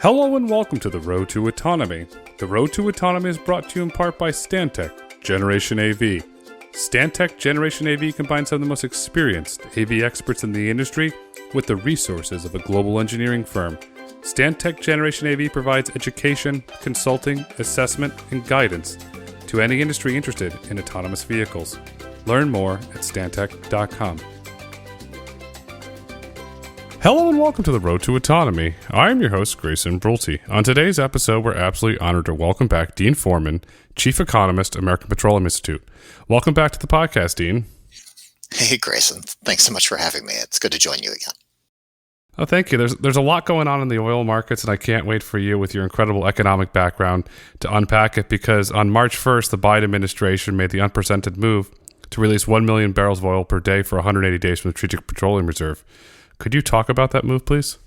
Hello and welcome to the Road to Autonomy. The Road to Autonomy is brought to you in part by Stantec Generation AV. Stantec Generation AV combines some of the most experienced AV experts in the industry with the resources of a global engineering firm. Stantec Generation AV provides education, consulting, assessment, and guidance to any industry interested in autonomous vehicles. Learn more at stantec.com. Hello and welcome to the Road to Autonomy. I am your host, Grayson Brulte. On today's episode, we're absolutely honored to welcome back Dean Foreman, Chief Economist, American Petroleum Institute. Welcome back to the podcast, Dean. Hey, Grayson. Thanks so much for having me. It's good to join you again. Oh, thank you. There's a lot going on in the oil markets, and I can't wait for you with your incredible economic background to unpack it, because on March 1st, the Biden administration made the unprecedented move to release 1 million barrels of oil per day for 180 days from the Strategic Petroleum Reserve. Could you talk about that move, please?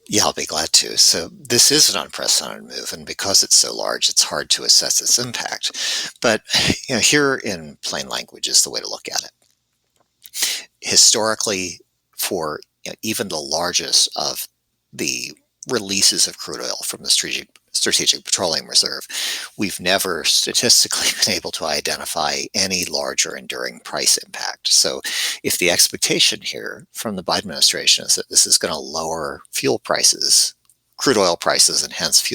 Yeah, I'll be glad to. So this is an unprecedented move, and because it's so large, it's hard to assess its impact. But here in plain language is the way to look at it. Historically, for even the largest of the releases of crude oil from the Strategic Petroleum Reserve, we've never statistically been able to identify any larger enduring price impact. So if the expectation here from the Biden administration is that this is going to lower fuel prices, crude oil prices, and hence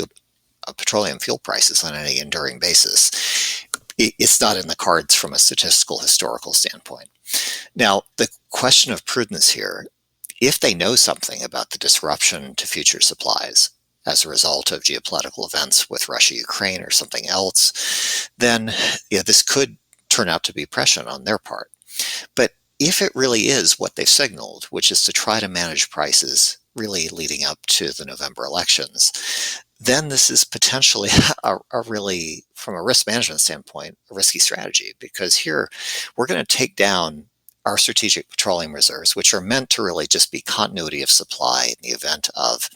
petroleum fuel prices on any enduring basis, it's not in the cards from a statistical historical standpoint. Now, the question of prudence here, if they know something about the disruption to future supplies as a result of geopolitical events with Russia, Ukraine, or something else, then this could turn out to be prescient on their part. But if it really is what they've signaled, which is to try to manage prices really leading up to the November elections, then this is potentially a really, from a risk management standpoint, a risky strategy, because here we're going to take down our strategic petroleum reserves, which are meant to really just be continuity of supply in the event of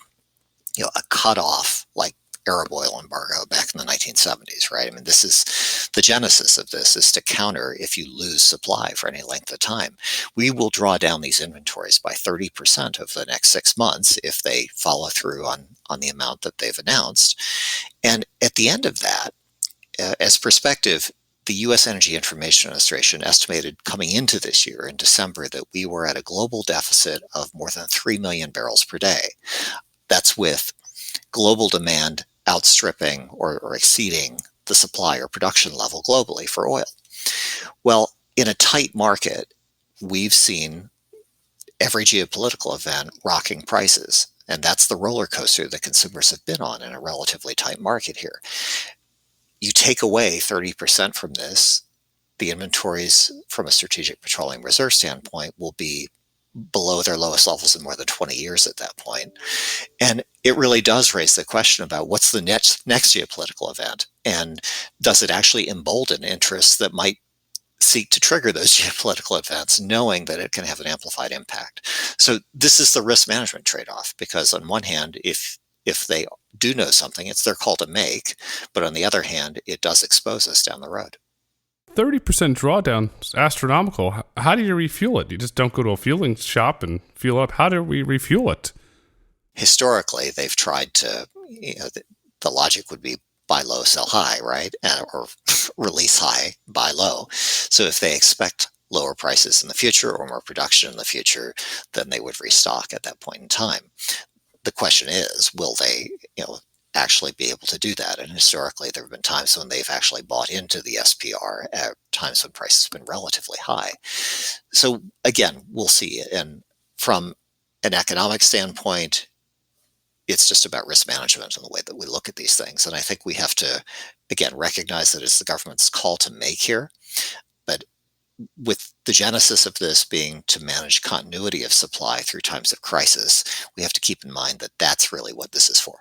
a cutoff like Arab oil embargo back in the 1970s, right? I mean, this is the genesis of this, is to counter if you lose supply for any length of time. We will draw down these inventories by 30% over the next 6 months if they follow through on the amount that they've announced. And at the end of that, as perspective, the U.S. Energy Information Administration estimated coming into this year in December that we were at a global deficit of more than 3 million barrels per day. That's with global demand outstripping or exceeding the supply or production level globally for oil. Well, in a tight market, we've seen every geopolitical event rocking prices, and that's the roller coaster that consumers have been on in a relatively tight market here. You take away 30% from this, the inventories from a Strategic Petroleum Reserve standpoint will be below their lowest levels in more than 20 years at that point. And it really does raise the question about what's the next geopolitical event, and does it actually embolden interests that might seek to trigger those geopolitical events, knowing that it can have an amplified impact. So this is the risk management trade-off, because on one hand, if they do know something, it's their call to make, but on the other hand, it does expose us down the road. 30% drawdown is astronomical. How do you refuel it? You just don't go to a fueling shop and fuel up. How do we refuel it? Historically, they've tried to, the logic would be buy low, sell high, right? Or release high, buy low. So if they expect lower prices in the future or more production in the future, then they would restock at that point in time. The question is, will they, actually be able to do that? And historically, there have been times when they've actually bought into the SPR at times when prices have been relatively high. So again, we'll see. And from an economic standpoint, it's just about risk management and the way that we look at these things. And I think we have to, again, recognize that it's the government's call to make here. But with the genesis of this being to manage continuity of supply through times of crisis, we have to keep in mind that that's really what this is for.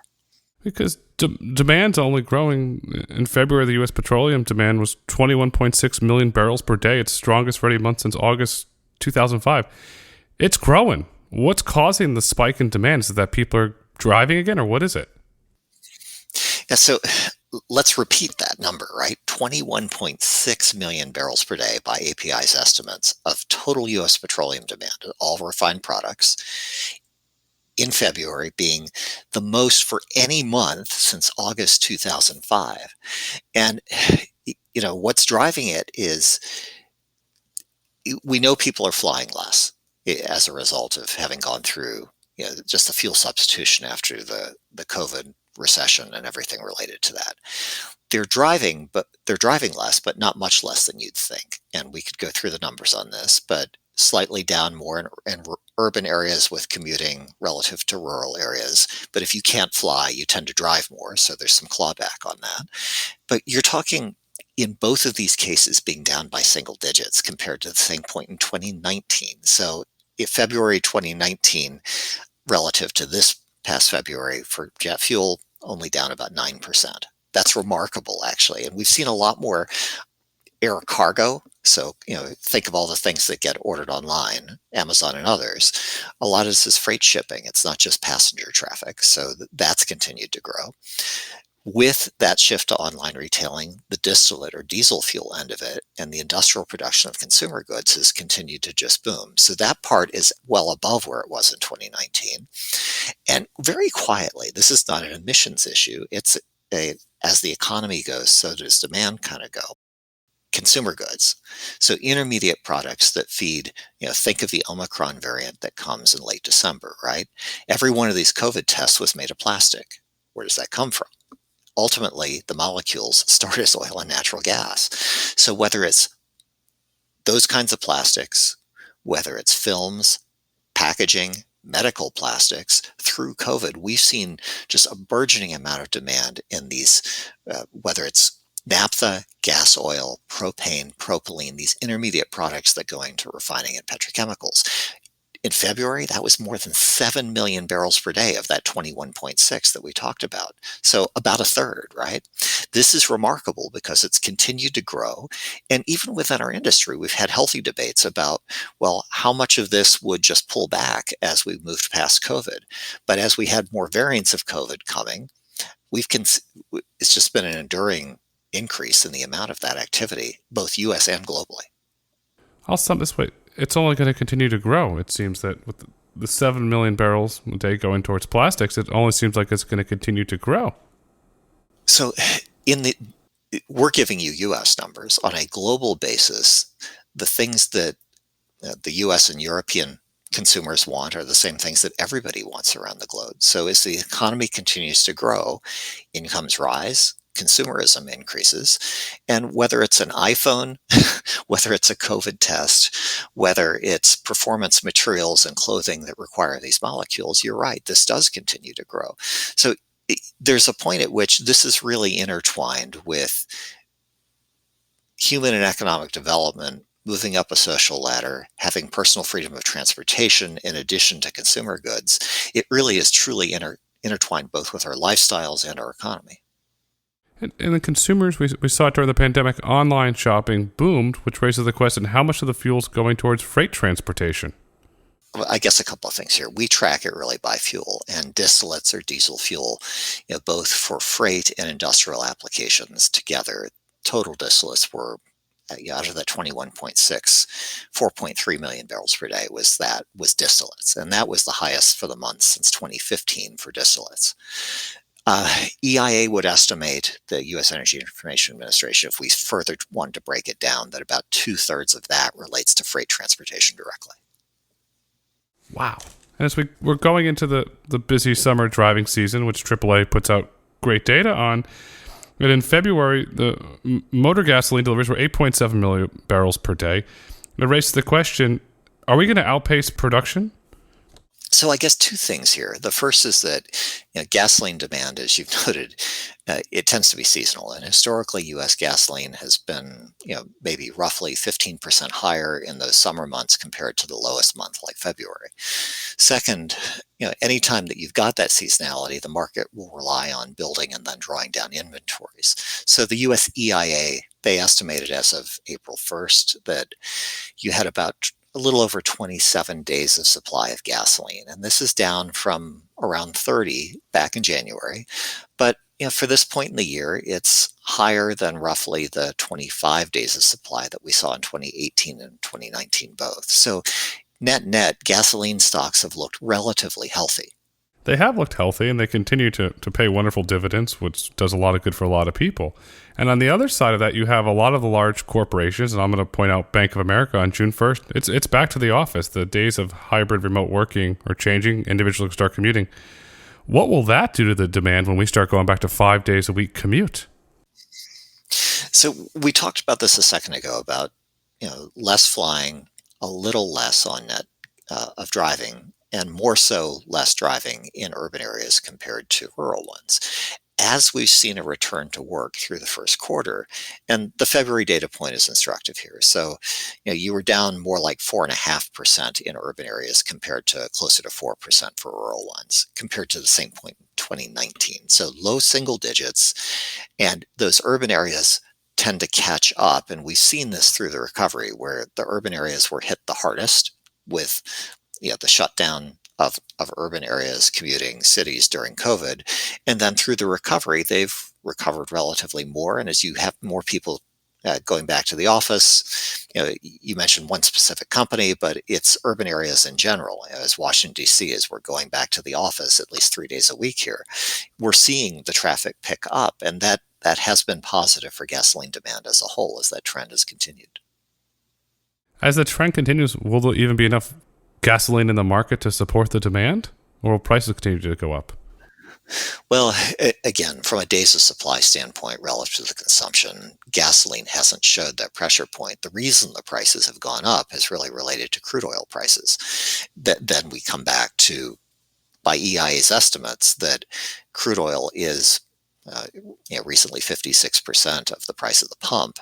Because demand's only growing. In February, the U.S. petroleum demand was 21.6 million barrels per day. Its strongest for any month since August 2005. It's growing. What's causing the spike in demand? Is it that people are driving again, or what is it? Yeah, so let's repeat that number, right? 21.6 million barrels per day by API's estimates of total U.S. petroleum demand, all refined products. in February being the most for any month since August 2005. And, what's driving it is we know people are flying less as a result of having gone through just the fuel substitution after the COVID recession and everything related to that. They're driving less, but not much less than you'd think. And we could go through the numbers on this, but slightly down more in urban areas with commuting relative to rural areas. But if you can't fly, you tend to drive more. So there's some clawback on that. But you're talking in both of these cases being down by single digits compared to the same point in 2019. So if February 2019 relative to this past February for jet fuel, only down about 9%. That's remarkable, actually. And we've seen a lot more air cargo. So, think of all the things that get ordered online, Amazon and others. A lot of this is freight shipping. It's not just passenger traffic. So that's continued to grow. With that shift to online retailing, the distillate or diesel fuel end of it and the industrial production of consumer goods has continued to just boom. So that part is well above where it was in 2019. And very quietly, this is not an emissions issue. It's as the economy goes, so does demand kind of go. Consumer goods. So intermediate products that feed, think of the Omicron variant that comes in late December, right? Every one of these COVID tests was made of plastic. Where does that come from? Ultimately, the molecules start as oil and natural gas. So whether it's those kinds of plastics, whether it's films, packaging, medical plastics, through COVID, we've seen just a burgeoning amount of demand in these, whether it's naphtha, gas oil, propane, propylene, these intermediate products that go into refining and petrochemicals. In February, that was more than 7 million barrels per day of that 21.6 that we talked about. So about a third, right? This is remarkable because it's continued to grow. And even within our industry, we've had healthy debates about, well, how much of this would just pull back as we moved past COVID. But as we had more variants of COVID coming, it's just been an enduring increase in the amount of that activity, both U.S. and globally. I'll sum this way. It's only going to continue to grow. It seems that with the 7 million barrels a day going towards plastics, it only seems like it's going to continue to grow. So we're giving you U.S. numbers. On a global basis, the things that the U.S. and European consumers want are the same things that everybody wants around the globe. So as the economy continues to grow, incomes rise, consumerism increases, and whether it's an iPhone, whether it's a COVID test, whether it's performance materials and clothing that require these molecules, you're right, this does continue to grow. So there's a point at which this is really intertwined with human and economic development, moving up a social ladder, having personal freedom of transportation in addition to consumer goods. It really is truly intertwined both with our lifestyles and our economy. And the consumers, we saw it during the pandemic, online shopping boomed, which raises the question, how much of the fuel is going towards freight transportation? Well, I guess a couple of things here. We track it really by fuel, and distillates or diesel fuel, both for freight and industrial applications together. Total distillates were out of the 21.6, 4.3 million barrels per day was distillates. And that was the highest for the month since 2015 for distillates. EIA would estimate, the U.S. Energy Information Administration, if we further wanted to break it down, that about 2/3 of that relates to freight transportation directly. Wow. And as we're going into the busy summer driving season, which AAA puts out great data on, and in February, the motor gasoline deliveries were 8.7 million barrels per day. And it raises the question, are we going to outpace production? So I guess two things here. The first is that gasoline demand, as you've noted, it tends to be seasonal. And historically, U.S. gasoline has been maybe roughly 15% higher in those summer months compared to the lowest month like February. Second, anytime that you've got that seasonality, the market will rely on building and then drawing down inventories. So the U.S. EIA, they estimated as of April 1st that you had about a little over 27 days of supply of gasoline. And this is down from around 30 back in January. But for this point in the year, it's higher than roughly the 25 days of supply that we saw in 2018 and 2019 both. So net, gasoline stocks have looked relatively healthy. They have looked healthy, and they continue to pay wonderful dividends, which does a lot of good for a lot of people. And on the other side of that, you have a lot of the large corporations, and I'm going to point out Bank of America on June 1st. It's back to the office. The days of hybrid remote working are changing. Individuals can start commuting. What will that do to the demand when we start going back to 5 days a week commute? So we talked about this a second ago about less flying, a little less on net of driving, and more so less driving in urban areas compared to rural ones. As we've seen a return to work through the first quarter, and the February data point is instructive here. So, you were down more like 4.5% in urban areas compared to closer to 4% for rural ones, compared to the same point in 2019. So low single digits, and those urban areas tend to catch up. And we've seen this through the recovery where the urban areas were hit the hardest with the shutdown of urban areas, commuting cities during COVID. And then through the recovery, they've recovered relatively more. And as you have more people going back to the office, you mentioned one specific company, but it's urban areas in general. As Washington, D.C., as we're going back to the office at least 3 days a week here, we're seeing the traffic pick up. And that has been positive for gasoline demand as a whole as that trend has continued. As the trend continues, will there even be enough gasoline in the market to support the demand, or will prices continue to go up? Well, again, from a days of supply standpoint relative to the consumption, gasoline hasn't showed that pressure point. The reason the prices have gone up is really related to crude oil prices. Then we come back to, by EIA's estimates, that crude oil is recently 56% of the price of the pump.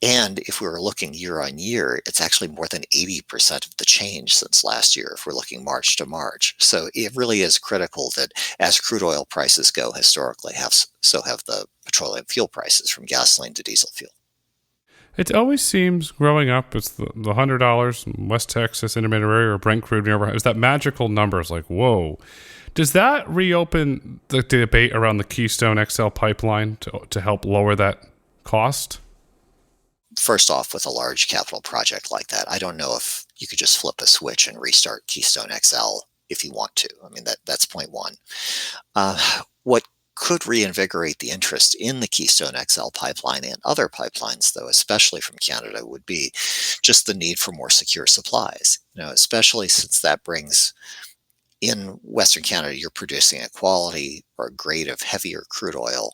And if we were looking year on year, it's actually more than 80% of the change since last year if we're looking March to March. So it really is critical that as crude oil prices go historically, so have the petroleum fuel prices from gasoline to diesel fuel. It always seems growing up, it's the $100 in West Texas Intermediary or Brent crude nearby. It's that magical number. It's like, whoa. Does that reopen the debate around the Keystone XL pipeline to help lower that cost? First off, with a large capital project like that, I don't know if you could just flip a switch and restart Keystone XL if you want to. I mean, that's point one. What could reinvigorate the interest in the Keystone XL pipeline and other pipelines, though, especially from Canada, would be just the need for more secure supplies, especially since that brings in Western Canada, you're producing a quality or a grade of heavier crude oil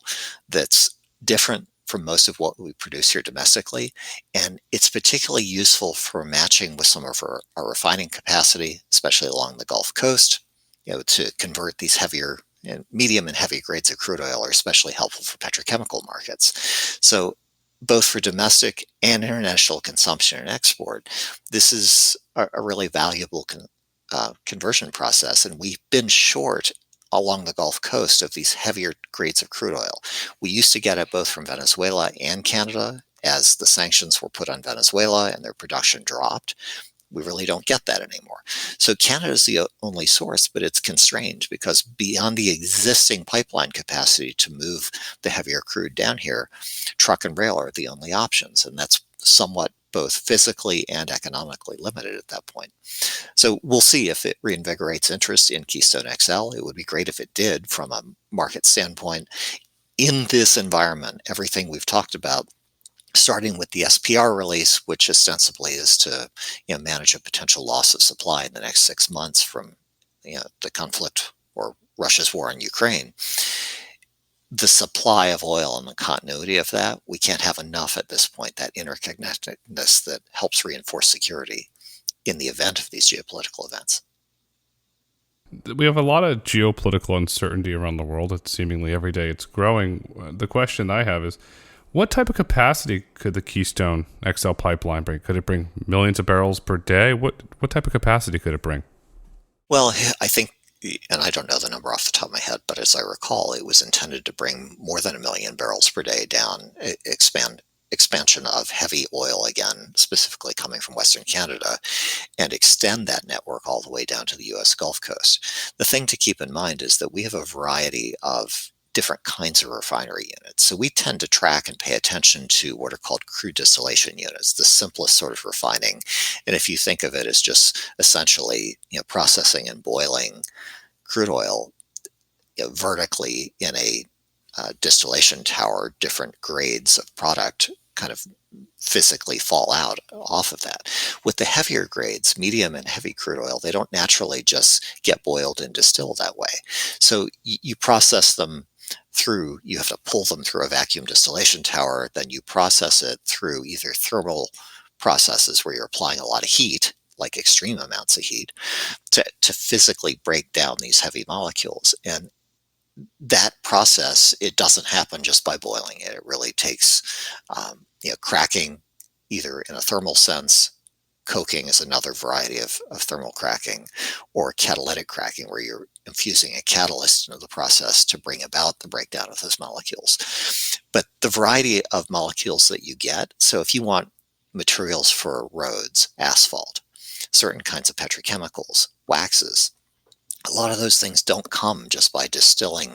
that's different from most of what we produce here domestically. And it's particularly useful for matching with some of our refining capacity, especially along the Gulf Coast, to convert these heavier and medium and heavy grades of crude oil are especially helpful for petrochemical markets. So both for domestic and international consumption and export, this is a really valuable conversion process. And we've been short along the Gulf Coast of these heavier grades of crude oil. We used to get it both from Venezuela and Canada as the sanctions were put on Venezuela and their production dropped. We really don't get that anymore. So Canada is the only source, but it's constrained because beyond the existing pipeline capacity to move the heavier crude down here, truck and rail are the only options. And that's somewhat both physically and economically limited at that point. So we'll see if it reinvigorates interest in Keystone XL. It would be great if it did from a market standpoint. In this environment, everything we've talked about, starting with the SPR release, which ostensibly is to manage a potential loss of supply in the next 6 months from the conflict or Russia's war in Ukraine. The supply of oil and the continuity of that, we can't have enough at this point, that interconnectedness that helps reinforce security in the event of these geopolitical events. We have a lot of geopolitical uncertainty around the world. It's seemingly every day it's growing. The question I have is, what type of capacity could the Keystone XL pipeline bring? Could it bring millions of barrels per day? What type of capacity could it bring? Well, I think, and I don't know the number off the top of my head, but as I recall, it was intended to bring more than 1 million barrels per day down, expansion of heavy oil, again, specifically coming from Western Canada, and extend that network all the way down to the U.S. Gulf Coast. The thing to keep in mind is that we have a variety of different kinds of refinery units. So we tend to track and pay attention to what are called crude distillation units, the simplest sort of refining. And if you think of it as just essentially processing and boiling crude oil, vertically in a distillation tower, different grades of product kind of physically fall out off of that. With the heavier grades, medium and heavy crude oil, they don't naturally just get boiled and distilled that way. So you process them through, you have to pull them through a vacuum distillation tower, then you process it through either thermal processes where you're applying a lot of heat, like extreme amounts of heat, to physically break down these heavy molecules. And that process, it doesn't happen just by boiling it. It really takes cracking, either in a thermal sense. Coking is another variety of thermal cracking, or catalytic cracking, where you're infusing a catalyst into the process to bring about the breakdown of those molecules. But the variety of molecules that you get, so if you want materials for roads, asphalt, certain kinds of petrochemicals, waxes, a lot of those things don't come just by distilling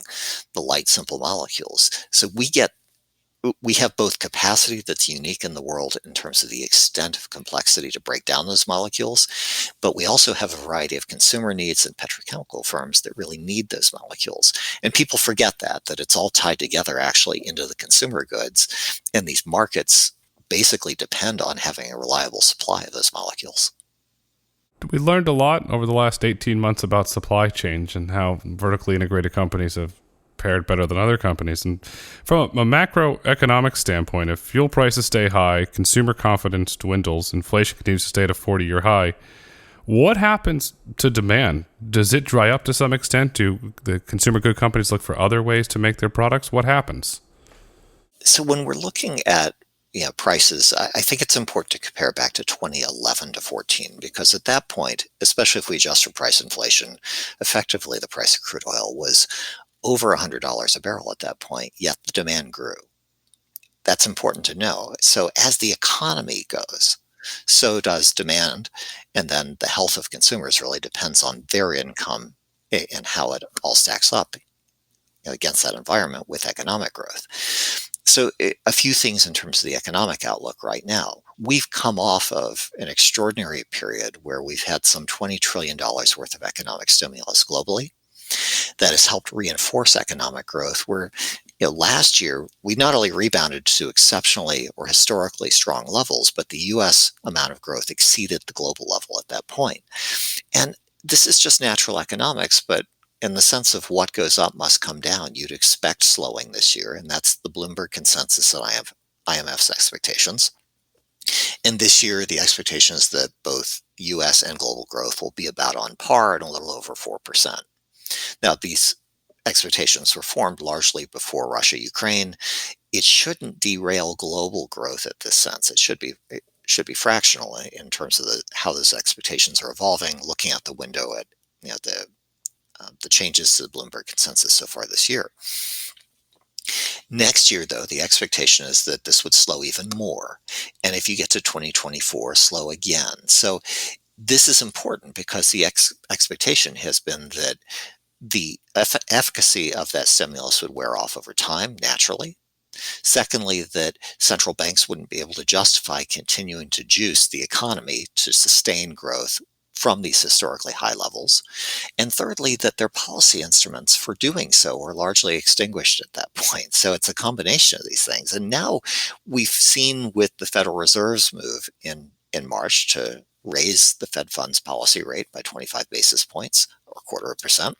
the light, simple molecules. So we have both capacity that's unique in the world in terms of the extent of complexity to break down those molecules, but we also have a variety of consumer needs and petrochemical firms that really need those molecules. And people forget that it's all tied together actually into the consumer goods, and these markets basically depend on having a reliable supply of those molecules. We learned a lot over the last 18 months about supply chain and how vertically integrated companies have fared better than other companies. And from a macroeconomic standpoint, if fuel prices stay high, consumer confidence dwindles, inflation continues to stay at a 40-year high, what happens to demand? Does it dry up to some extent? Do the consumer good companies look for other ways to make their products? What happens? So when we're looking at prices, I think it's important to compare back to 2011 to 14, because at that point, especially if we adjust for price inflation, effectively the price of crude oil was over $100 a barrel at that point, yet the demand grew. That's important to know. So as the economy goes, so does demand, and then the health of consumers really depends on their income and how it all stacks up against that environment with economic growth. So a few things in terms of the economic outlook right now. We've come off of an extraordinary period where we've had some $20 trillion worth of economic stimulus globally that has helped reinforce economic growth, where last year we not only rebounded to exceptionally or historically strong levels, but the U.S. amount of growth exceeded the global level at that point. And this is just natural economics, but in the sense of what goes up must come down, you'd expect slowing this year, and that's the Bloomberg consensus and IMF's expectations. And this year, the expectation is that both U.S. and global growth will be about on par and a little over 4%. Now, these expectations were formed largely before Russia-Ukraine. It shouldn't derail global growth at this sense. It should be fractional in terms of how those expectations are evolving, looking out the window at the changes to the Bloomberg consensus so far this year. Next year, though, the expectation is that this would slow even more. And if you get to 2024, slow again. So this is important because the expectation has been that the efficacy of that stimulus would wear off over time, naturally. Secondly, that central banks wouldn't be able to justify continuing to juice the economy to sustain growth from these historically high levels. And thirdly, that their policy instruments for doing so were largely extinguished at that point. So it's a combination of these things. And now we've seen with the Federal Reserve's move in March to raise the Fed funds policy rate by 25 basis points, or 0.25%,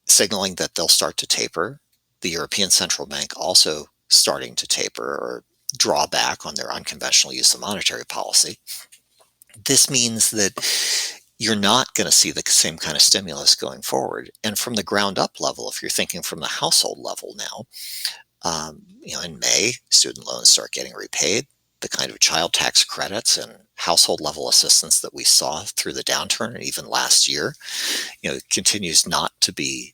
signaling that they'll start to taper. The European Central Bank also starting to taper or draw back on their unconventional use of monetary policy. This means that you're not going to see the same kind of stimulus going forward. And from the ground up level, if you're thinking from the household level now, in May, student loans start getting repaid. The kind of child tax credits and household level assistance that we saw through the downturn and even last year, continues not to be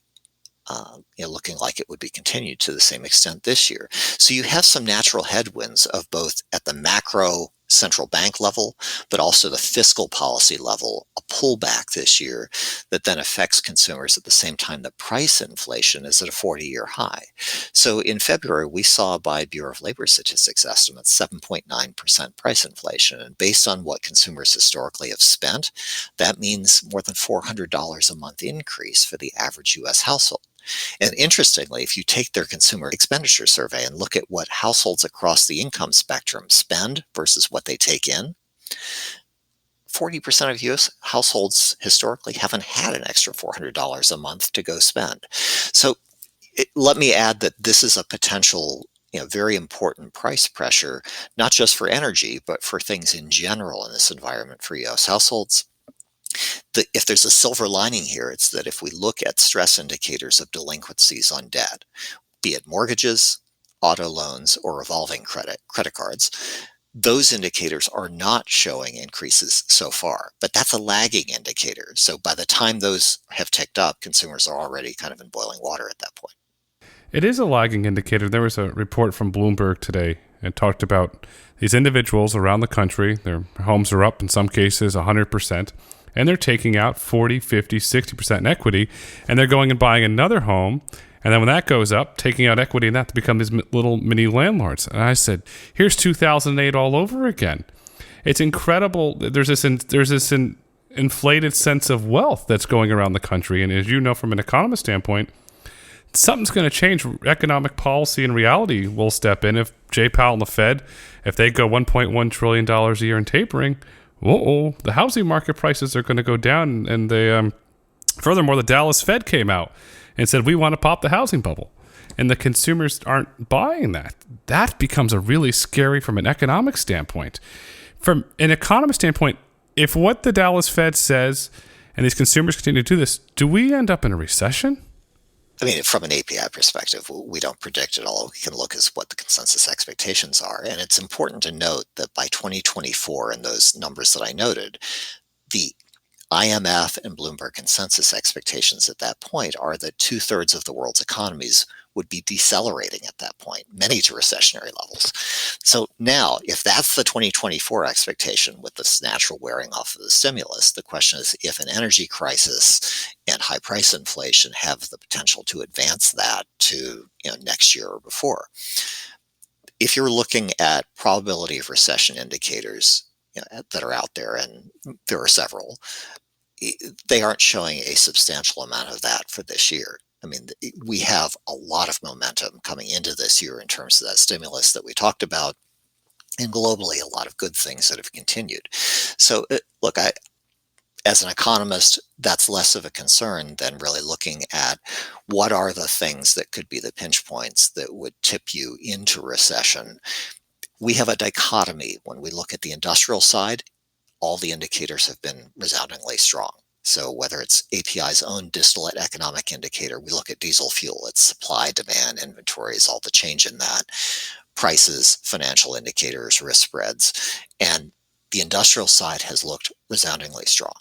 looking like it would be continued to the same extent this year. So you have some natural headwinds of both at the macro central bank level, but also the fiscal policy level, a pullback this year that then affects consumers at the same time that price inflation is at a 40-year high. So in February, we saw by Bureau of Labor Statistics estimates 7.9% price inflation. And based on what consumers historically have spent, that means more than $400 a month increase for the average U.S. household. And interestingly, if you take their consumer expenditure survey and look at what households across the income spectrum spend versus what they take in, 40% of U.S. households historically haven't had an extra $400 a month to go spend. So let me add that this is a potential, very important price pressure, not just for energy, but for things in general in this environment for U.S. households. If there's a silver lining here, it's that if we look at stress indicators of delinquencies on debt, be it mortgages, auto loans, or revolving credit cards, those indicators are not showing increases so far, but that's a lagging indicator. So by the time those have ticked up, consumers are already kind of in boiling water at that point. It is a lagging indicator. There was a report from Bloomberg today and talked about these individuals around the country. Their homes are up in some cases 100%, and they're taking out 40, 50, 60% in equity, and they're going and buying another home. And then when that goes up, taking out equity in that to become these little mini landlords. And I said, here's 2008 all over again. It's incredible. There's this inflated sense of wealth that's going around the country. And as you know, from an economist standpoint, something's going to change. Economic policy and reality will step in. If Jay Powell and the Fed, if they go $1.1 trillion a year in tapering, the housing market prices are going to go down. And furthermore, the Dallas Fed came out and said, we want to pop the housing bubble. And the consumers aren't buying that. That becomes a really scary from an economic standpoint. From an economist standpoint, if what the Dallas Fed says and these consumers continue to do this, do we end up in a recession? I mean, from an API perspective, we don't predict it all. We can look at what the consensus expectations are. And it's important to note that by 2024, and those numbers that I noted, the IMF and Bloomberg consensus expectations at that point are that 2/3 of the world's economies would be decelerating at that point, many to recessionary levels. So now, if that's the 2024 expectation with this natural wearing off of the stimulus, the question is if an energy crisis and high price inflation have the potential to advance that to next year or before. If you're looking at probability of recession indicators that are out there, and there are several, they aren't showing a substantial amount of that for this year. I mean, we have a lot of momentum coming into this year in terms of that stimulus that we talked about, and globally, a lot of good things that have continued. So, look, as an economist, that's less of a concern than really looking at what are the things that could be the pinch points that would tip you into recession. We have a dichotomy. When we look at the industrial side, all the indicators have been resoundingly strong. So whether it's API's own distillate economic indicator, we look at diesel fuel, its supply, demand, inventories, all the change in that, prices, financial indicators, risk spreads, and the industrial side has looked resoundingly strong.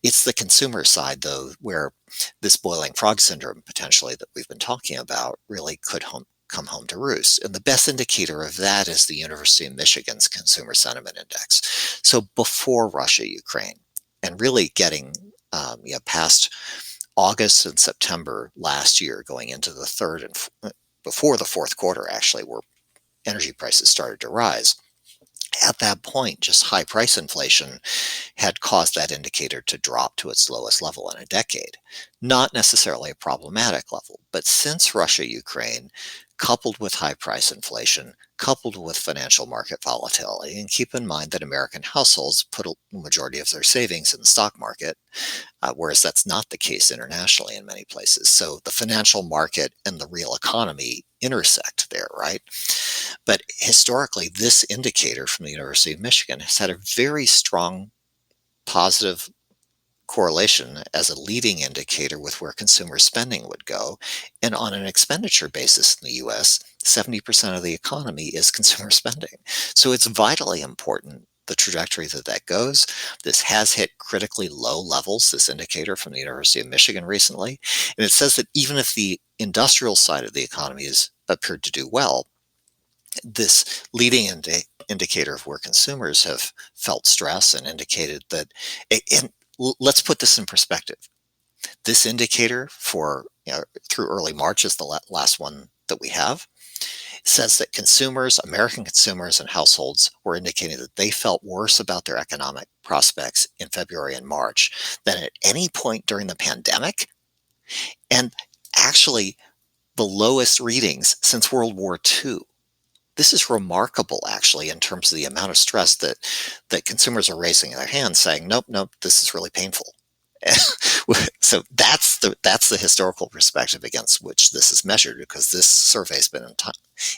It's the consumer side, though, where this boiling frog syndrome potentially that we've been talking about really could come home to roost. And the best indicator of that is the University of Michigan's Consumer Sentiment Index. So before Russia, Ukraine, and really getting past August and September last year, going into the third and before the fourth quarter, actually, where energy prices started to rise. At that point, just high price inflation had caused that indicator to drop to its lowest level in a decade. Not necessarily a problematic level, but since Russia, Ukraine, coupled with high price inflation, coupled with financial market volatility, and keep in mind that American households put a majority of their savings in the stock market, whereas that's not the case internationally in many places. So the financial market and the real economy intersect there, right? But historically, this indicator from the University of Michigan has had a very strong positive correlation as a leading indicator with where consumer spending would go. And on an expenditure basis in the US, 70% of the economy is consumer spending. So it's vitally important the trajectory that goes. This has hit critically low levels, this indicator from the University of Michigan recently. And it says that even if the industrial side of the economy has appeared to do well, this leading indicator of where consumers have felt stress and indicated that, and let's put this in perspective. This indicator for through early March is the last one that we have, says that consumers, American consumers and households were indicating that they felt worse about their economic prospects in February and March than at any point during the pandemic. And actually the lowest readings since World War II. This is remarkable, actually, in terms of the amount of stress that consumers are raising their hands, saying, "Nope, nope, this is really painful." So that's the historical perspective against which this is measured, because this survey's been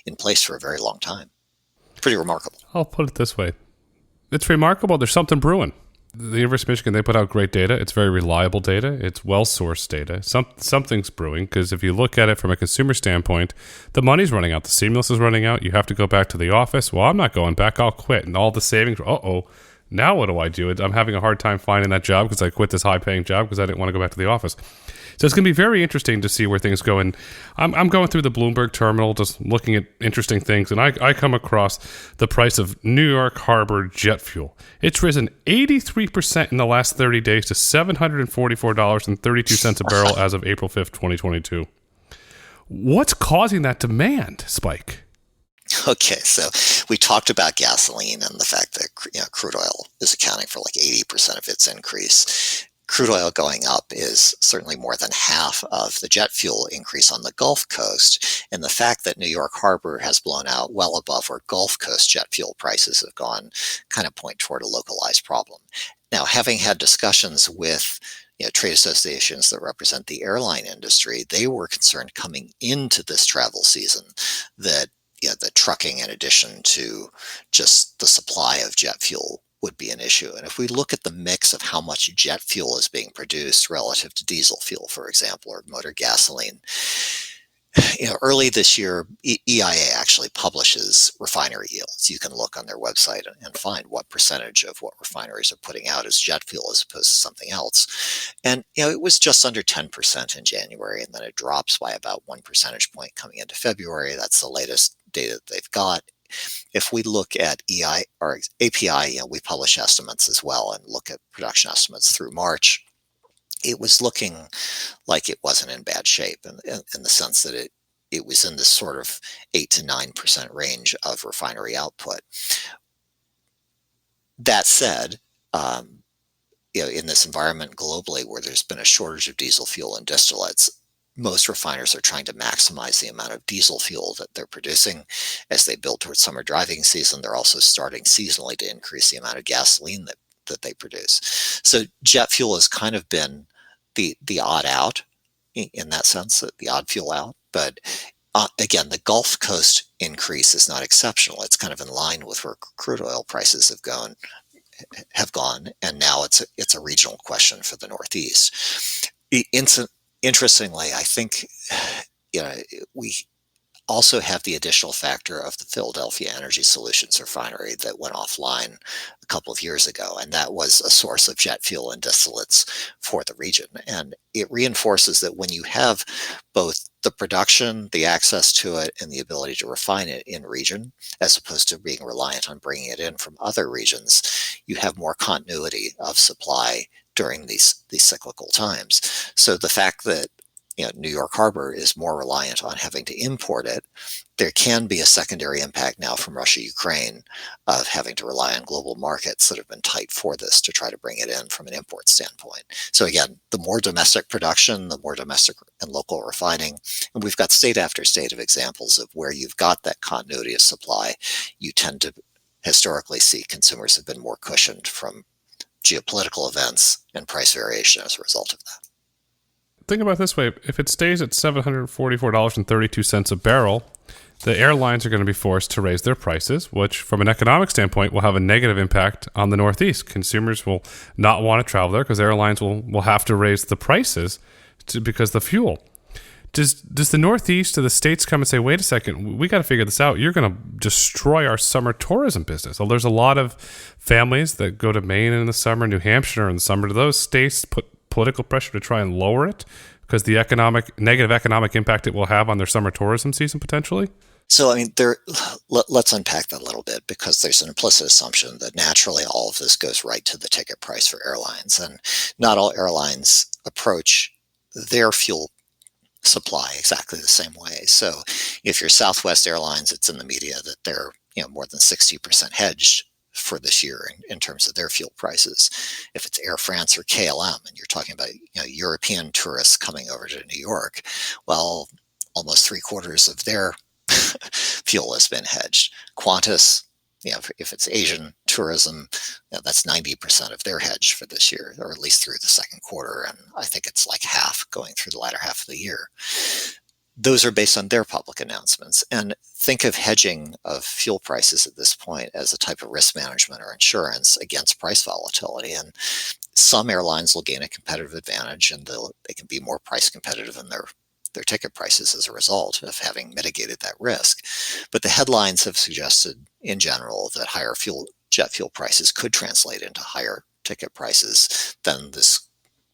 in place for a very long time. Pretty remarkable. I'll put it this way. It's remarkable. There's something brewing. The University of Michigan, they put out great data. It's very reliable data. It's well-sourced data. Something's brewing, because if you look at it from a consumer standpoint, the money's running out. The stimulus is running out. You have to go back to the office. Well, I'm not going back. I'll quit. And all the savings, now what do I do? I'm having a hard time finding that job because I quit this high-paying job because I didn't want to go back to the office. So it's going to be very interesting to see where things go. And I'm going through the Bloomberg terminal, just looking at interesting things. And I come across the price of New York Harbor jet fuel. It's risen 83% in the last 30 days to $744.32 a barrel as of April 5th, 2022. What's causing that demand spike? Okay, so we talked about gasoline and the fact that crude oil is accounting for like 80% of its increase. Crude oil going up is certainly more than half of the jet fuel increase on the Gulf Coast. And the fact that New York Harbor has blown out well above where Gulf Coast jet fuel prices have gone kind of point toward a localized problem. Now, having had discussions with trade associations that represent the airline industry, they were concerned coming into this travel season that the trucking, in addition to just the supply of jet fuel, would be an issue. And if we look at the mix of how much jet fuel is being produced relative to diesel fuel, for example, or motor gasoline, early this year, EIA actually publishes refinery yields. You can look on their website and find what percentage of what refineries are putting out is jet fuel as opposed to something else. And, it was just under 10% in January, and then it drops by about 1 percentage point coming into February. That's the latest data that they've got. If we look at EI or API, we publish estimates as well and look at production estimates through March. It was looking like it wasn't in bad shape in the sense that it was in this sort of 8 to 9% range of refinery output. That said, in this environment globally where there's been a shortage of diesel fuel and distillates, most refiners are trying to maximize the amount of diesel fuel that they're producing as they build towards summer driving season. They're also starting seasonally to increase the amount of gasoline that they produce. So jet fuel has kind of been the odd out in that sense, the odd fuel out. But again, the Gulf Coast increase is not exceptional. It's kind of in line with where crude oil prices have gone, and now it's a regional question for the Northeast. Interestingly, I think we also have the additional factor of the Philadelphia Energy Solutions refinery that went offline a couple of years ago, and that was a source of jet fuel and distillates for the region. And it reinforces that when you have both the production, the access to it, and the ability to refine it in region, as opposed to being reliant on bringing it in from other regions, you have more continuity of supply during these cyclical times. So the fact that New York Harbor is more reliant on having to import it, there can be a secondary impact now from Russia-Ukraine of having to rely on global markets that have been tight for this to try to bring it in from an import standpoint. So again, the more domestic production, the more domestic and local refining, and we've got state after state of examples of where you've got that continuity of supply, you tend to historically see consumers have been more cushioned from geopolitical events and price variation as a result of that. Think about it this way. If it stays at $744.32 a barrel, the airlines are going to be forced to raise their prices, which from an economic standpoint will have a negative impact on the Northeast. Consumers will not want to travel there because airlines will have to raise the prices because of the fuel. Does the Northeast or the states come and say, wait a second, we got to figure this out. You're going to destroy our summer tourism business. Well, there's a lot of families that go to Maine in the summer, New Hampshire in the summer. Do those states put political pressure to try and lower it because the negative economic impact it will have on their summer tourism season potentially? So, let's unpack that a little bit, because there's an implicit assumption that naturally all of this goes right to the ticket price for airlines. And not all airlines approach their fuel supply exactly the same way. So if you're Southwest Airlines, it's in the media that they're more than 60% hedged for this year in terms of their fuel prices. If it's Air France or KLM, and you're talking about European tourists coming over to New York, well, almost 3/4 of their fuel has been hedged. Qantas, if it's Asian tourism, that's 90% of their hedge for this year, or at least through the second quarter, and I think it's like half going through the latter half of the year. Those are based on their public announcements. And think of hedging of fuel prices at this point as a type of risk management or insurance against price volatility. And some airlines will gain a competitive advantage, and they can be more price competitive in their ticket prices as a result of having mitigated that risk. But the headlines have suggested in general that higher jet fuel prices could translate into higher ticket prices. Then this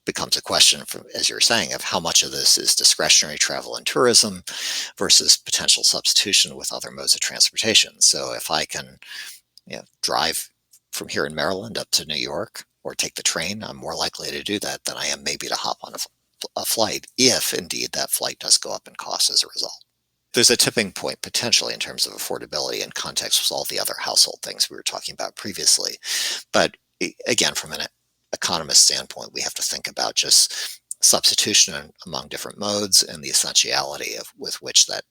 becomes a question, as you're saying, of how much of this is discretionary travel and tourism versus potential substitution with other modes of transportation. So if I can drive from here in Maryland up to New York or take the train, I'm more likely to do that than I am maybe to hop on a flight, if indeed that flight does go up in cost as a result. There's a tipping point potentially in terms of affordability in context with all the other household things we were talking about previously. But again, from an economist standpoint, we have to think about just substitution among different modes and the essentiality with which that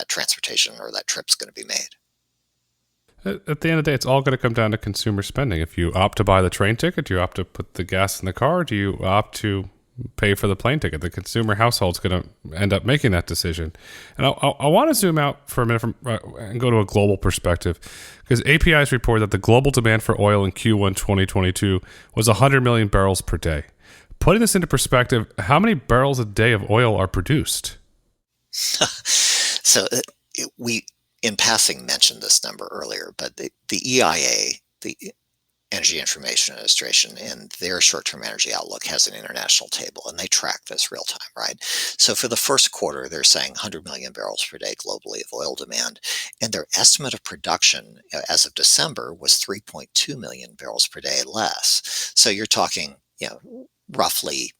transportation or that trip's going to be made. At the end of the day, it's all going to come down to consumer spending. If you opt to buy the train ticket, do you opt to put the gas in the car? Do you opt to pay for the plane ticket? The consumer household's going to end up making that decision. And I want to zoom out for a minute and go to a global perspective, because API's report that the global demand for oil in Q1 2022 was 100 million barrels per day. Putting this into perspective, how many barrels a day of oil are produced? So we, in passing, mentioned this number earlier, but the EIA, the Energy Information Administration, in their short-term energy outlook has an international table, and they track this real time, right? So for the first quarter, they're saying 100 million barrels per day globally of oil demand, and their estimate of production as of December was 3.2 million barrels per day less. So you're talking, roughly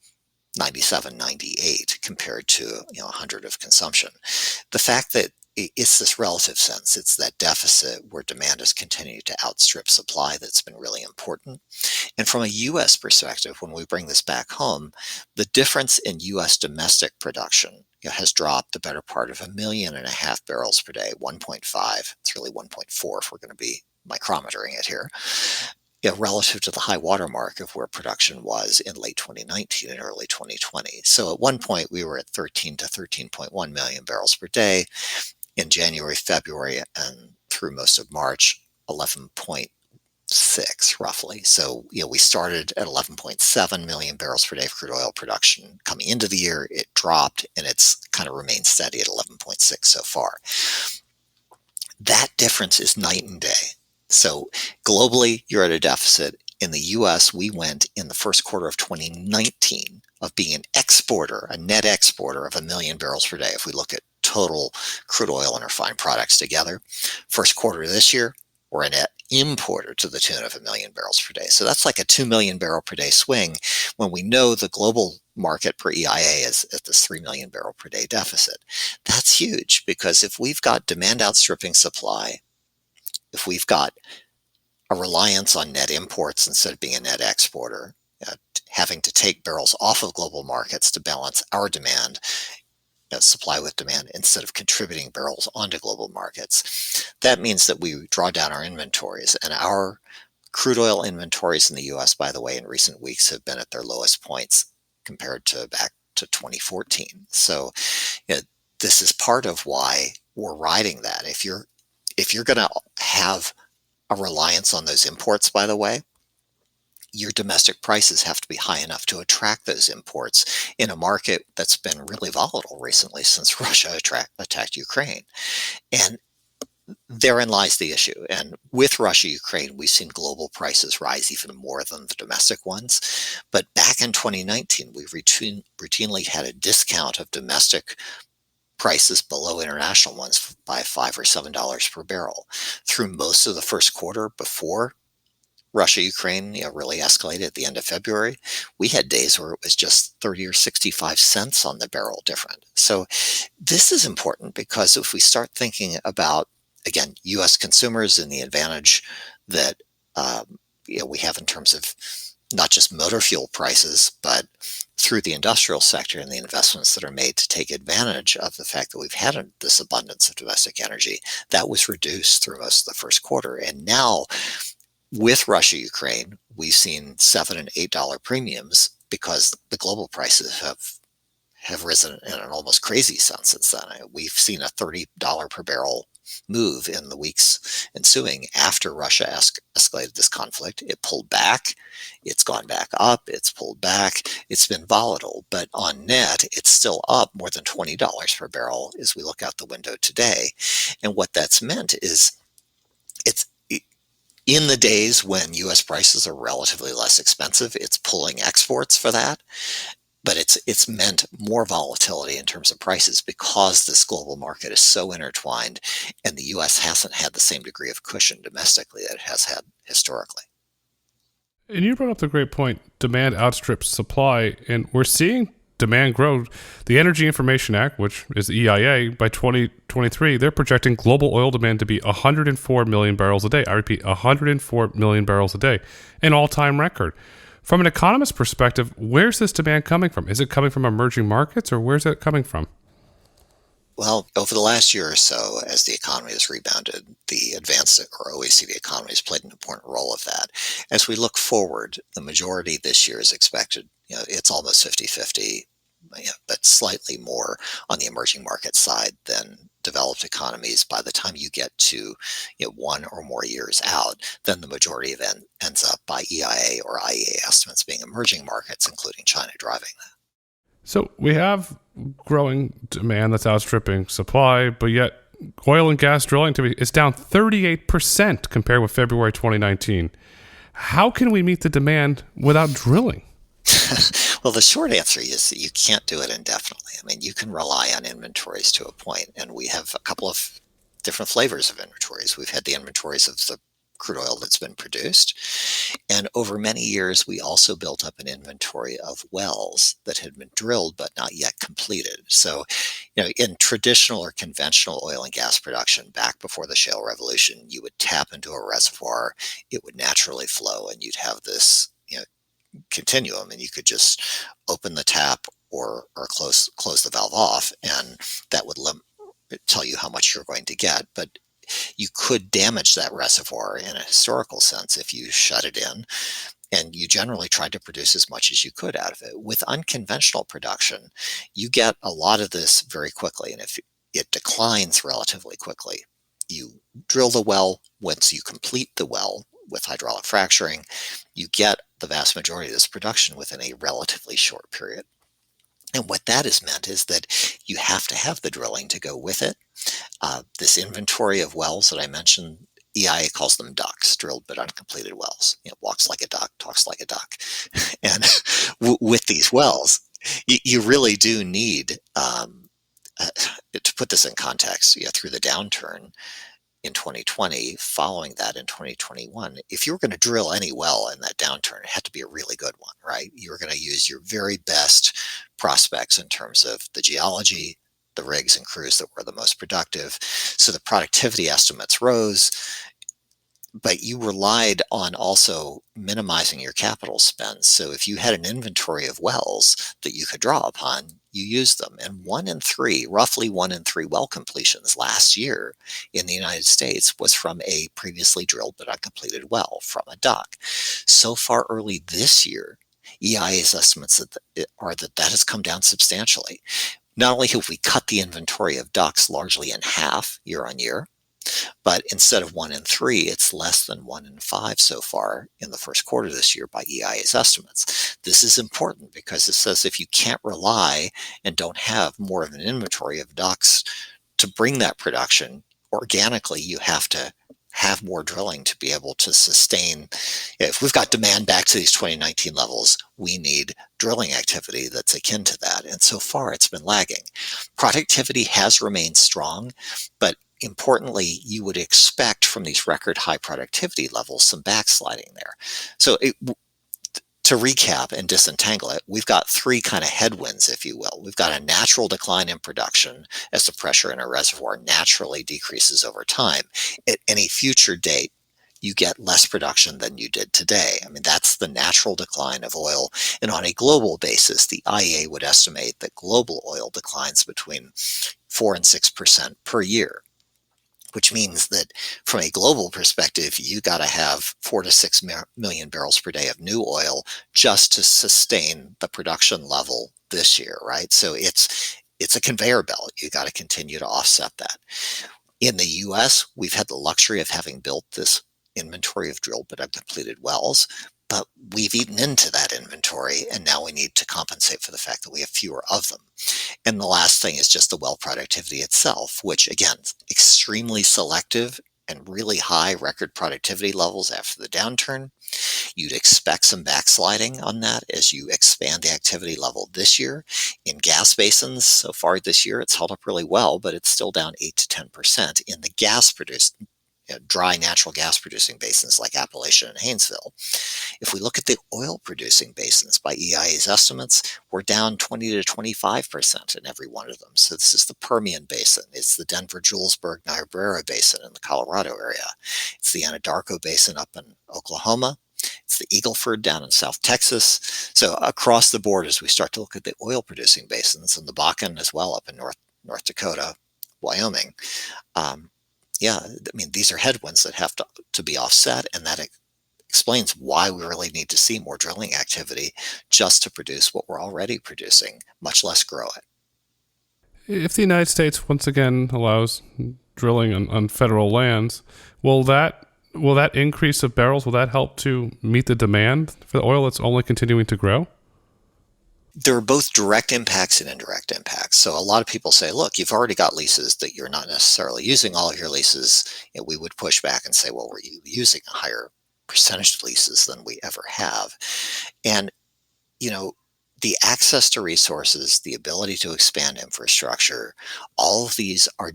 97, 98 compared to 100 of consumption. The fact that it's this relative sense, it's that deficit where demand has continued to outstrip supply that's been really important. And from a U.S. perspective, when we bring this back home, the difference in U.S. domestic production has dropped the better part of 1.5 million barrels per day, 1.5. It's really 1.4 if we're going to be micrometering it here, relative to the high water mark of where production was in late 2019 and early 2020. So at one point, we were at 13 to 13.1 million barrels per day. In January, February, and through most of March, 11.6 roughly. So, we started at 11.7 million barrels per day of crude oil production. Coming into the year, it dropped, and it's kind of remained steady at 11.6 so far. That difference is night and day. So globally, you're at a deficit. In the U.S., we went in the first quarter of 2019 of being an exporter, a net exporter of 1 million barrels per day. If we look at total crude oil and refined products together, first quarter of this year, we're a net importer to the tune of 1 million barrels per day. So that's like a 2 million barrel per day swing when we know the global market per EIA is at this 3 million barrel per day deficit. That's huge, because if we've got demand outstripping supply, if we've got a reliance on net imports instead of being a net exporter, having to take barrels off of global markets to balance our demand, supply with demand, instead of contributing barrels onto global markets, that means that we draw down our inventories. And our crude oil inventories in the U.S., by the way, in recent weeks have been at their lowest points compared to back to 2014. So this is part of why we're riding that. If you're going to have a reliance on those imports, by the way, your domestic prices have to be high enough to attract those imports in a market that's been really volatile recently since Russia attacked Ukraine. And therein lies the issue. And with Russia-Ukraine, we've seen global prices rise even more than the domestic ones. But back in 2019, we routinely had a discount of domestic prices below international ones by $5 or $7 per barrel. Through most of the first quarter before Russia-Ukraine really escalated at the end of February, we had days where it was just 30 or 65 cents on the barrel different. So this is important, because if we start thinking about, again, U.S. consumers and the advantage that we have in terms of not just motor fuel prices, but through the industrial sector and the investments that are made to take advantage of the fact that we've had this abundance of domestic energy, that was reduced through most of the first quarter. And now with Russia, Ukraine, we've seen $7 and $8 premiums because the global prices have risen in an almost crazy sense since then. We've seen a $30 per barrel move in the weeks ensuing after Russia escalated this conflict. It pulled back, it's gone back up, it's pulled back, it's been volatile, but on net, it's still up more than $20 per barrel as we look out the window today. And what that's meant is it's in the days when U.S. prices are relatively less expensive, it's pulling exports for that. But it's meant more volatility in terms of prices because this global market is so intertwined and the U.S. hasn't had the same degree of cushion domestically that it has had historically. And you brought up the great point, demand outstrips supply, and we're seeing demand grow. The Energy Information Act, which is the EIA, by 2023, they're projecting global oil demand to be 104 million barrels a day. I repeat, 104 million barrels a day, an all-time record. From an economist perspective, where's this demand coming from? Is it coming from emerging markets, or where's it coming from? Well, over the last year or so, as the economy has rebounded, the advanced or OECD economies played an important role of that. As we look forward, the majority this year is expected, it's almost 50-50, but slightly more on the emerging market side than developed economies. By the time you get to 1 or more years out, then the majority of it ends up by EIA or IEA estimates being emerging markets, including China driving that. So we have growing demand that's outstripping supply, but yet oil and gas drilling activity is down 38% compared with February 2019. How can we meet the demand without drilling? Well, the short answer is that you can't do it indefinitely. I mean, you can rely on inventories to a point, and we have a couple of different flavors of inventories. We've had the inventories of the crude oil that's been produced, and over many years, we also built up an inventory of wells that had been drilled but not yet completed. So, in traditional or conventional oil and gas production, back before the shale revolution, you would tap into a reservoir, it would naturally flow, and you'd have this, continuum, and you could just open the tap or close the valve off, and that would tell you how much you're going to get. But you could damage that reservoir in a historical sense if you shut it in, and you generally tried to produce as much as you could out of it. With unconventional production, you get a lot of this very quickly, and if it declines relatively quickly, you drill the well. Once you complete the well with hydraulic fracturing, you get the vast majority of this production within a relatively short period. And what that has meant is that you have to have the drilling to go with it. This inventory of wells that I mentioned, EIA calls them DUCs, drilled but uncompleted wells. Walks like a duck, talks like a duck. And with these wells, you really do need, to put this in context, through the downturn in 2020, following that in 2021, if you were going to drill any well in that downturn, it had to be a really good one, right? You were going to use your very best prospects in terms of the geology, the rigs and crews that were the most productive. So the productivity estimates rose, but you relied on also minimizing your capital spend. So if you had an inventory of wells that you could draw upon, you used them. And roughly one in three well completions last year in the United States was from a previously drilled but uncompleted well from a DUC. So far early this year, EIA's estimates are that has come down substantially. Not only have we cut the inventory of DUCs largely in half year on year, but instead of 1 in 3, it's less than 1 in 5 so far in the first quarter this year by EIA's estimates. This is important because it says if you can't rely and don't have more of an inventory of DUCs to bring that production, organically you have to have more drilling to be able to sustain. If we've got demand back to these 2019 levels, we need drilling activity that's akin to that. And so far it's been lagging. Productivity has remained strong, but importantly, you would expect from these record high productivity levels some backsliding there. So to recap and disentangle it, we've got three kind of headwinds, if you will. We've got a natural decline in production as the pressure in a reservoir naturally decreases over time. At any future date, you get less production than you did today. I mean, that's the natural decline of oil. And on a global basis, the IEA would estimate that global oil declines between 4 and 6% per year, which means that from a global perspective, you got to have 4 to 6 million barrels per day of new oil just to sustain the production level this year, right? So it's a conveyor belt. You got to continue to offset that. In the US, we've had the luxury of having built this inventory of drilled but uncompleted wells, but we've eaten into that inventory, and now we need to compensate for the fact that we have fewer of them. And the last thing is just the well productivity itself, which again, extremely selective and really high record productivity levels after the downturn. You'd expect some backsliding on that as you expand the activity level this year. In gas basins, so far this year, it's held up really well, but it's still down 8 to 10% in the dry natural gas producing basins like Appalachia and Haynesville. If we look at the oil producing basins by EIA's estimates, we're down 20 to 25% in every one of them. So this is the Permian Basin. It's the Denver-Julesburg Niobrara Basin in the Colorado area. It's the Anadarko Basin up in Oklahoma. It's the Eagle Ford down in South Texas. So across the board, as we start to look at the oil producing basins and the Bakken as well up in North Dakota, Wyoming, these are headwinds that have to be offset, and that explains why we really need to see more drilling activity just to produce what we're already producing, much less grow it. If the United States once again allows drilling on federal lands, will that increase of barrels, will that help to meet the demand for the oil that's only continuing to grow? There are both direct impacts and indirect impacts. So a lot of people say, look, you've already got leases that you're not necessarily using all of your leases. And we would push back and say, well, we're using a higher percentage of leases than we ever have. And, the access to resources, the ability to expand infrastructure, all of these are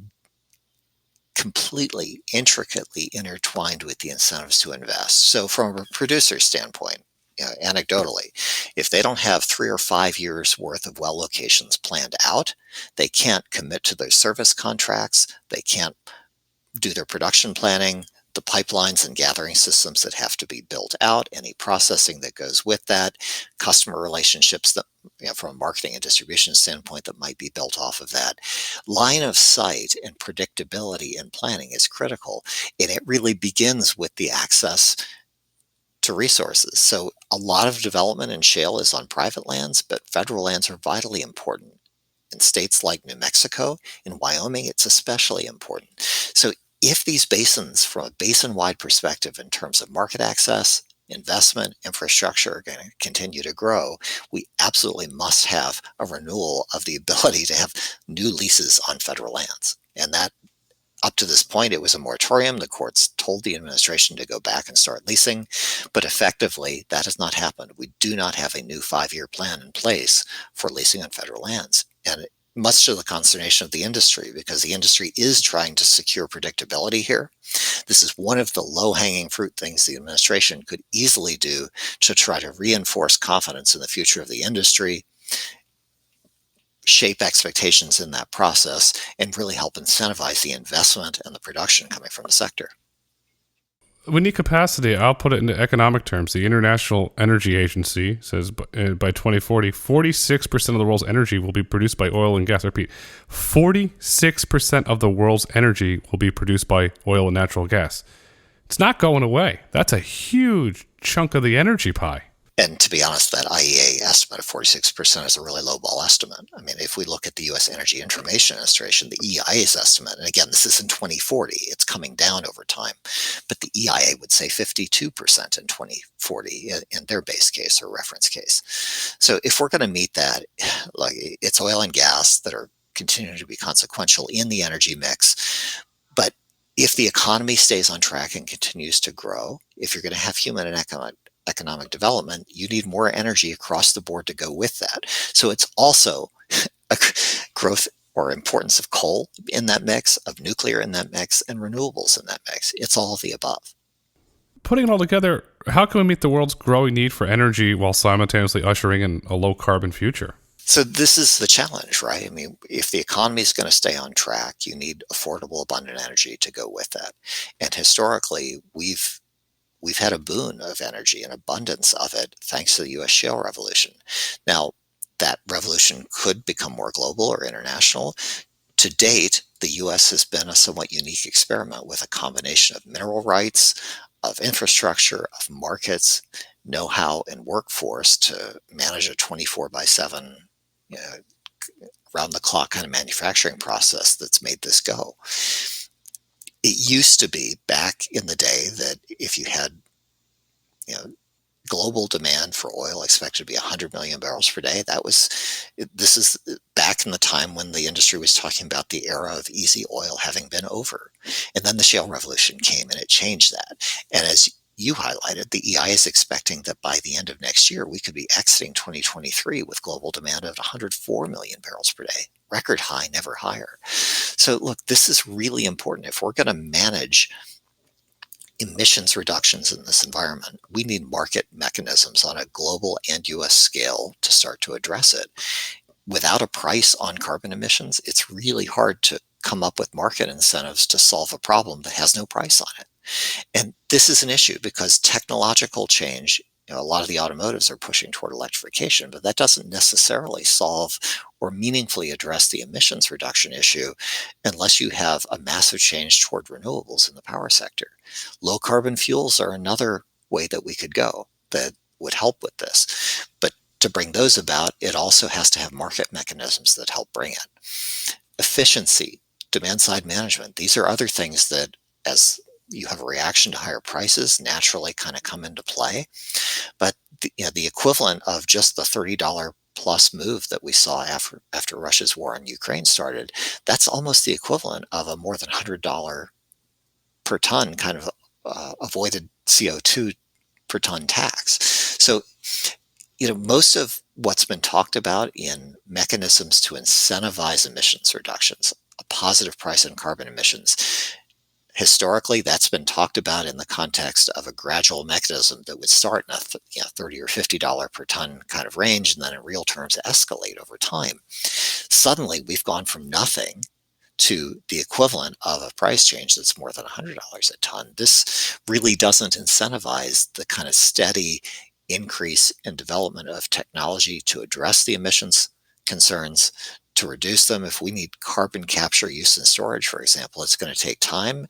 completely, intricately intertwined with the incentives to invest. So from a producer standpoint, anecdotally, if they don't have 3 or 5 years worth of well locations planned out, they can't commit to their service contracts, they can't do their production planning, the pipelines and gathering systems that have to be built out, any processing that goes with that, customer relationships that, from a marketing and distribution standpoint, that might be built off of that. Line of sight and predictability in planning is critical, and it really begins with the access to resources. So a lot of development in shale is on private lands, but federal lands are vitally important. In states like New Mexico, in Wyoming, it's especially important. So if these basins, from a basin-wide perspective in terms of market access, investment, infrastructure, are going to continue to grow, we absolutely must have a renewal of the ability to have new leases on federal lands. And that, up to this point, it was a moratorium. The courts told the administration to go back and start leasing, but effectively that has not happened. We do not have a new 5-year plan in place for leasing on federal lands. And much to the consternation of the industry, because the industry is trying to secure predictability here. This is one of the low-hanging fruit things the administration could easily do to try to reinforce confidence in the future of the industry, shape expectations in that process, and really help incentivize the investment and the production coming from the sector. We need capacity. I'll put it into economic terms. The International Energy Agency says by 2040, 46% of the world's energy will be produced by oil and gas. I repeat, 46% of the world's energy will be produced by oil and natural gas. It's not going away. That's a huge chunk of the energy pie. And to be honest, that IEA estimate of 46% is a really low ball estimate. I mean, if we look at the U.S. Energy Information Administration, the EIA's estimate, and again, this is in 2040, it's coming down over time, but the EIA would say 52% in 2040 in their base case or reference case. So if we're going to meet that, like, it's oil and gas that are continuing to be consequential in the energy mix. But if the economy stays on track and continues to grow, if you're going to have human and economic development, you need more energy across the board to go with that. So it's also a growth or importance of coal in that mix, of nuclear in that mix, and renewables in that mix. It's all of the above. Putting it all together, how can we meet the world's growing need for energy while simultaneously ushering in a low-carbon future? So this is the challenge, right? I mean, if the economy is going to stay on track, you need affordable, abundant energy to go with that. And historically, we've we've had a boon of energy, an abundance of it, thanks to the U.S. shale revolution. Now, that revolution could become more global or international. To date, the U.S. has been a somewhat unique experiment with a combination of mineral rights, of infrastructure, of markets, know-how, and workforce to manage a 24/7, round-the-clock kind of manufacturing process that's made this go. It used to be back in the day that if you had, global demand for oil expected to be 100 million barrels per day. This is back in the time when the industry was talking about the era of easy oil having been over. And then the shale revolution came and it changed that. And as you highlighted, the EI is expecting that by the end of next year, we could be exiting 2023 with global demand of 104 million barrels per day. Record high, never higher. So look, this is really important. If we're going to manage emissions reductions in this environment, we need market mechanisms on a global and U.S. scale to start to address it. Without a price on carbon emissions, it's really hard to come up with market incentives to solve a problem that has no price on it. And this is an issue because technological change, a lot of the automotives are pushing toward electrification, but that doesn't necessarily solve or meaningfully address the emissions reduction issue unless you have a massive change toward renewables in the power sector. Low carbon fuels are another way that we could go that would help with this. But to bring those about, it also has to have market mechanisms that help bring it. Efficiency, demand side management, these are other things that, as you have a reaction to higher prices, naturally kind of come into play. But the equivalent of just the $30 plus move that we saw after Russia's war on Ukraine started, that's almost the equivalent of a more than $100 per ton kind of avoided CO2 per ton tax. So, most of what's been talked about in mechanisms to incentivize emissions reductions, a positive price on carbon emissions, historically, that's been talked about in the context of a gradual mechanism that would start in a $30 or $50 per ton kind of range, and then in real terms escalate over time. Suddenly, we've gone from nothing to the equivalent of a price change that's more than $100 a ton. This really doesn't incentivize the kind of steady increase in development of technology to address the emissions concerns, to reduce them. If we need carbon capture, use, and storage, for example, it's going to take time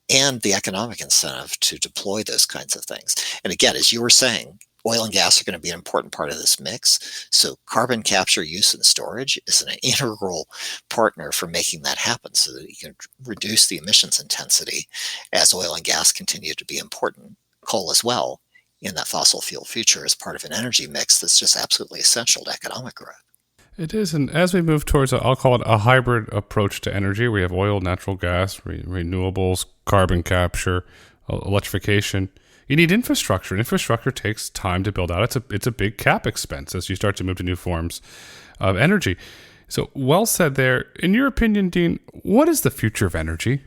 and the economic incentive to deploy those kinds of things. And again, as you were saying, oil and gas are going to be an important part of this mix. So carbon capture, use, and storage is an integral partner for making that happen so that you can reduce the emissions intensity as oil and gas continue to be important. Coal as well in that fossil fuel future as part of an energy mix that's just absolutely essential to economic growth. It is, and as we move towards, I'll call it a hybrid approach to energy, we have oil, natural gas, renewables, carbon capture, electrification. You need infrastructure. Infrastructure takes time to build out. It's a big cap expense as you start to move to new forms of energy. So, well said there. In your opinion, Dean, what is the future of energy?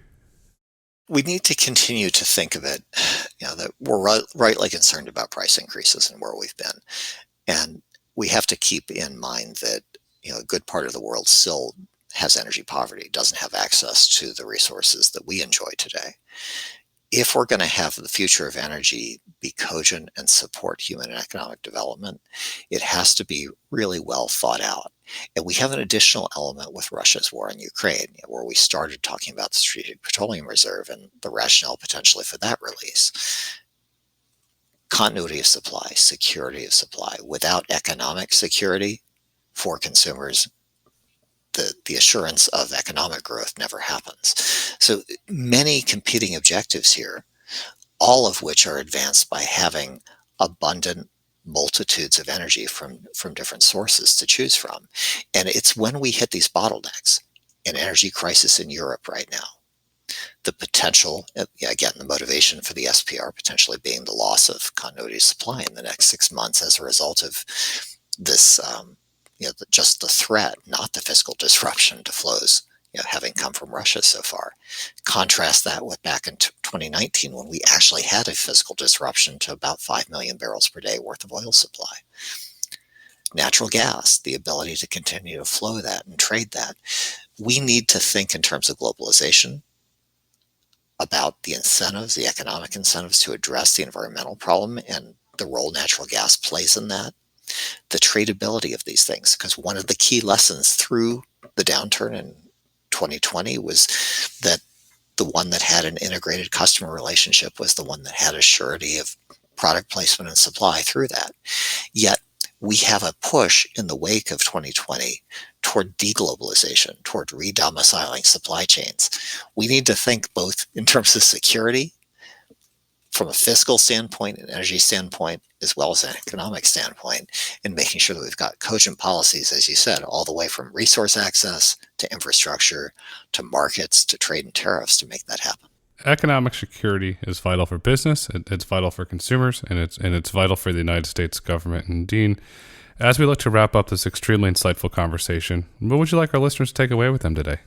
We need to continue to think of it, that we're rightly concerned about price increases and where we've been. And we have to keep in mind that a good part of the world still has energy poverty, doesn't have access to the resources that we enjoy today. If we're going to have the future of energy be cogent and support human and economic development, it has to be really well thought out. And we have an additional element with Russia's war on Ukraine, where we started talking about the Strategic Petroleum Reserve and the rationale potentially for that release. Continuity of supply, security of supply. Without economic security for consumers, the assurance of economic growth never happens. So many competing objectives here, all of which are advanced by having abundant multitudes of energy from different sources to choose from. And it's when we hit these bottlenecks, an energy crisis in Europe right now, the potential, again, the motivation for the SPR potentially being the loss of continuity of supply in the next 6 months as a result of this, just the threat, not the physical disruption to flows, having come from Russia so far. Contrast that with back in 2019 when we actually had a physical disruption to about 5 million barrels per day worth of oil supply. Natural gas, the ability to continue to flow that and trade that. We need to think in terms of globalization, about the incentives, the economic incentives to address the environmental problem and the role natural gas plays in that, the tradability of these things. Because one of the key lessons through the downturn in 2020 was that the one that had an integrated customer relationship was the one that had a surety of product placement and supply through that. Yet we have a push in the wake of 2020 toward deglobalization, toward redomiciling supply chains. We need to think both in terms of security, from a fiscal standpoint, an energy standpoint, as well as an economic standpoint, in making sure that we've got cogent policies, as you said, all the way from resource access to infrastructure to markets to trade and tariffs to make that happen. Economic security is vital for business, it's vital for consumers, and it's vital for the United States government. And Dean, as we look to wrap up this extremely insightful conversation, what would you like our listeners to take away with them today?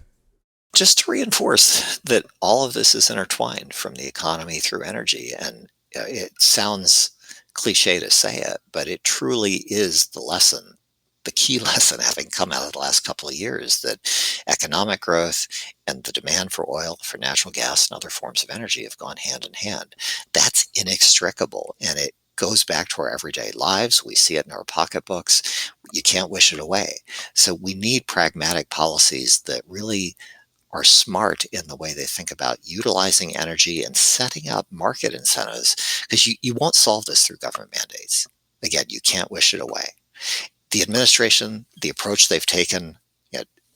Just to reinforce that all of this is intertwined, from the economy through energy. And it sounds cliche to say it, but it truly is the key lesson having come out of the last couple of years, that economic growth and the demand for oil, for natural gas, and other forms of energy have gone hand in hand. That's inextricable, and it goes back to our everyday lives. We see it in our pocketbooks. You can't wish it away. So we need pragmatic policies that really are smart in the way they think about utilizing energy and setting up market incentives, because you won't solve this through government mandates. Again, you can't wish it away. The administration, the approach they've taken,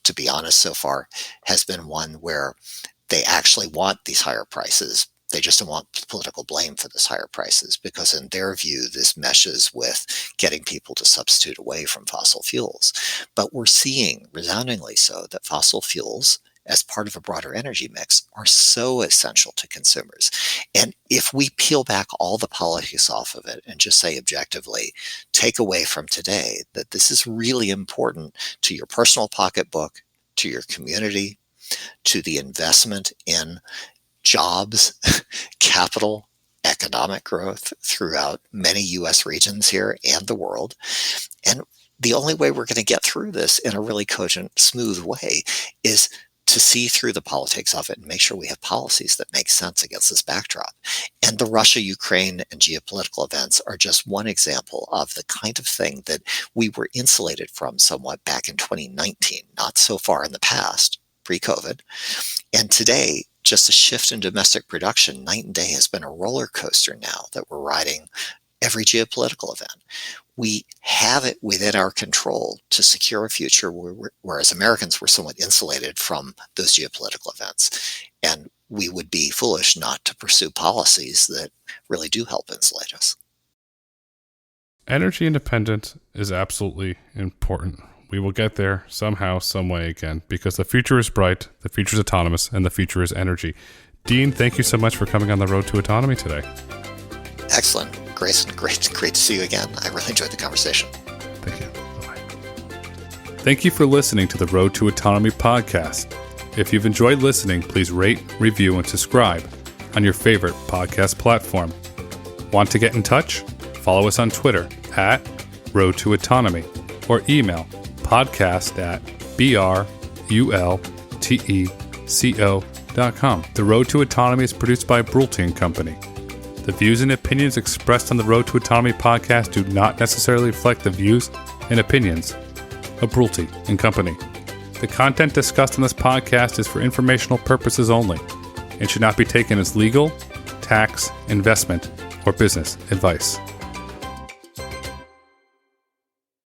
to be honest, so far, has been one where they actually want these higher prices. They just don't want political blame for these higher prices, because in their view, this meshes with getting people to substitute away from fossil fuels. But we're seeing, resoundingly so, that fossil fuels, as part of a broader energy mix, are so essential to consumers. And if we peel back all the politics off of it and just say objectively, take away from today that this is really important to your personal pocketbook, to your community, to the investment in jobs, capital, economic growth throughout many U.S. regions here and the world. And the only way we're going to get through this in a really cogent, smooth way is to see through the politics of it and make sure we have policies that make sense against this backdrop. And the Russia-Ukraine and geopolitical events are just one example of the kind of thing that we were insulated from somewhat back in 2019, not so far in the past, pre-COVID. And today, just a shift in domestic production, night and day, has been a roller coaster now that we're riding every geopolitical event. We have it within our control to secure a future where as Americans, we're somewhat insulated from those geopolitical events. And we would be foolish not to pursue policies that really do help insulate us. Energy independence is absolutely important. We will get there somehow, some way again, because the future is bright, the future is autonomous, and the future is energy. Dean, thank you so much for coming on the Road to Autonomy today. Excellent. Grayson, great to see you again. I really enjoyed the conversation. Thank you. Bye-bye. Thank you for listening to the Road to Autonomy podcast. If you've enjoyed listening, please rate, review, and subscribe on your favorite podcast platform. Want to get in touch? Follow us on Twitter at Road to Autonomy or email podcast@brulteco.com. The Road to Autonomy is produced by Brulte & Company. The views and opinions expressed on the Road to Autonomy podcast do not necessarily reflect the views and opinions of Brulte & Company. The content discussed on this podcast is for informational purposes only and should not be taken as legal, tax, investment, or business advice.